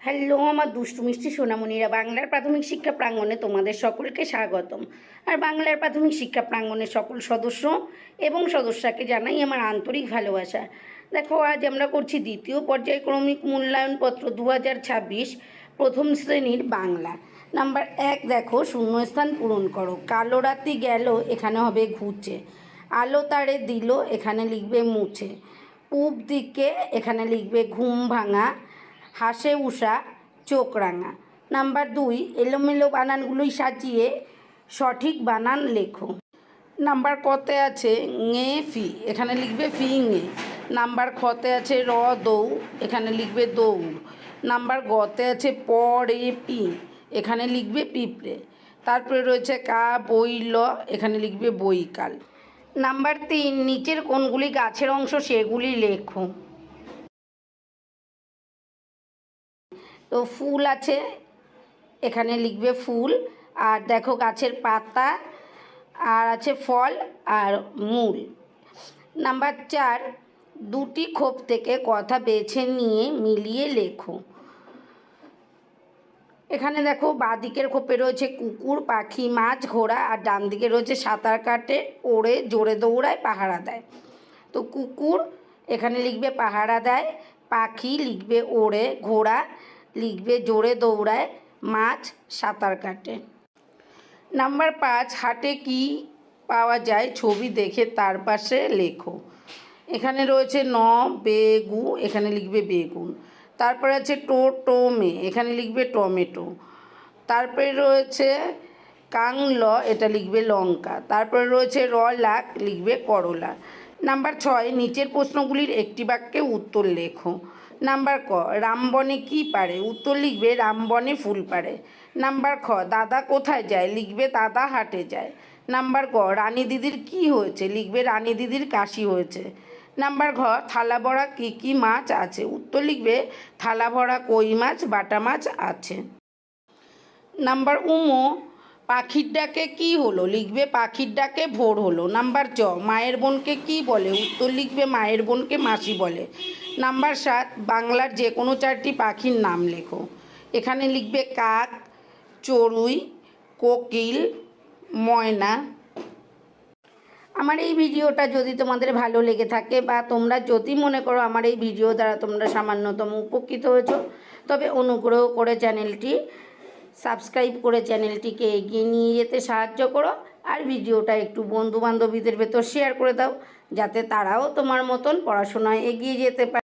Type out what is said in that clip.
Hello আমার দুষ্টু মিষ্টি সোনামণিরা, বাংলার প্রাথমিক শিক্ষা প্রাঙ্গণে তোমাদের সকলকে স্বাগতম। আর বাংলার প্রাথমিক শিক্ষা প্রাঙ্গণের সকল সদস্য এবং সদস্যাকে জানাই আমার আন্তরিক ভালোবাসা। দেখো, আজ আমরা করছি দ্বিতীয় পর্যায়ক্রমিক মূল্যায়নপত্র 2026 প্রথম শ্রেণীর বাংলা। নাম্বার 1 দেখো, শূন্যস্থান পূরণ করো। কালো রাতি গেল, এখানে হবে ঘুচে। আলো তারে দিল, এখানে লিখবে মুছে। পূব দিকে, এখানে লিখবে ঘুম ভাঙা। হাসে উষা, চোখ রাঙা। নাম্বার 2, এলোমেলো বানানগুলোই সাজিয়ে সঠিক বানান লেখো। নাম্বার কতে আছে ঙে ফি, এখানে লিখবে ফি ঙে। নাম্বার খতে আছে র দৌ, এখানে লিখবে দৌড়। নাম্বার গতে আছে প রে পি, এখানে লিখবে পিঁপড়ে। তারপরে রয়েছে কা বই ল, এখানে লিখবে বইকাল। নাম্বার 3, নিচের কোনগুলি গাছের অংশ সেগুলি লেখো। তো ফুল আছে, এখানে লিখবে ফুল। আর দেখো গাছের পাতা, আর আছে ফল আর মূল। নাম্বার 4, দুটি খোপ থেকে কথা বেছে নিয়ে মিলিয়ে লেখো। এখানে দেখো বাঁদিকের খোপে রয়েছে কুকুর, পাখি, মাছ, ঘোড়া, আর ডান দিকে রয়েছে সাঁতার কাটে, ওড়ে, জোরে দৌড়ায়, পাহারা দেয়। তো কুকুর এখানে লিখবে পাহারা দেয়, পাখি লিখবে ওড়ে, ঘোড়া লিখবে জোরে দৌড়ায়, মাছ সাঁতার কাটে। নাম্বার 5, হাটে কি পাওয়া যায় ছবি দেখে তার পাশে লেখো। এখানে রয়েছে ন বেগু, এখানে লিখবে বেগুন। তারপরে আছে টোমে, এখানে লিখবে টমেটো। তারপরে রয়েছে কাংল, এটা লিখবে লঙ্কা। তারপরে রয়েছে লাখ, লিখবে করলা। নাম্বার 6, নিচের প্রশ্নগুলির একটি বাক্যে উত্তর লেখো। নাম্বার ক, রামবনে কি পারে, উত্তর লিখবে রামবনে ফুল পারে। নাম্বার খ, দাদা কোথায় যায়, লিখবে দাদা হাটে যায়। নাম্বার গ, রানী দিদির কি হয়েছে, লিখবে রানী দিদির কাশি হয়েছে। নাম্বার ঘ, থালা ভরা কী কী মাছ আছে, উত্তর লিখবে থালা ভরা কই মাছ, বাটা মাছ আছে। নাম্বার উমো, পাখির ডাকে কি হলো, লিখবে পাখির ডাকে ভোর হলো। নাম্বার চ, মায়ের বোনকে কি বলে, উত্তর লিখবে মায়ের বোনকে মাসি বলে। নাম্বার 7, বাংলার যে কোনো 4টি পাখির নাম লেখো। এখানে লিখবে কাক, চড়ুই, কোকিল, ময়না। আমার এই ভিডিওটা যদি তোমাদের ভালো লেগে থাকে বা তোমরা যদি মনে করো আমার এই ভিডিও দ্বারা তোমরা সামান্যতম উপকৃত হয়েছো, তবে অনুগ্রহ করে চ্যানেলটি সাবস্ক্রাইব করে চ্যানেলটিকে এগিয়ে নিয়ে যেতে সাহায্য করো। আর ভিডিওটা একটু বন্ধু বান্ধবীদের ভেতর শেয়ার করে দাও, যাতে তারাও তোমার মতন পড়াশোনায় এগিয়ে যেতে পারে।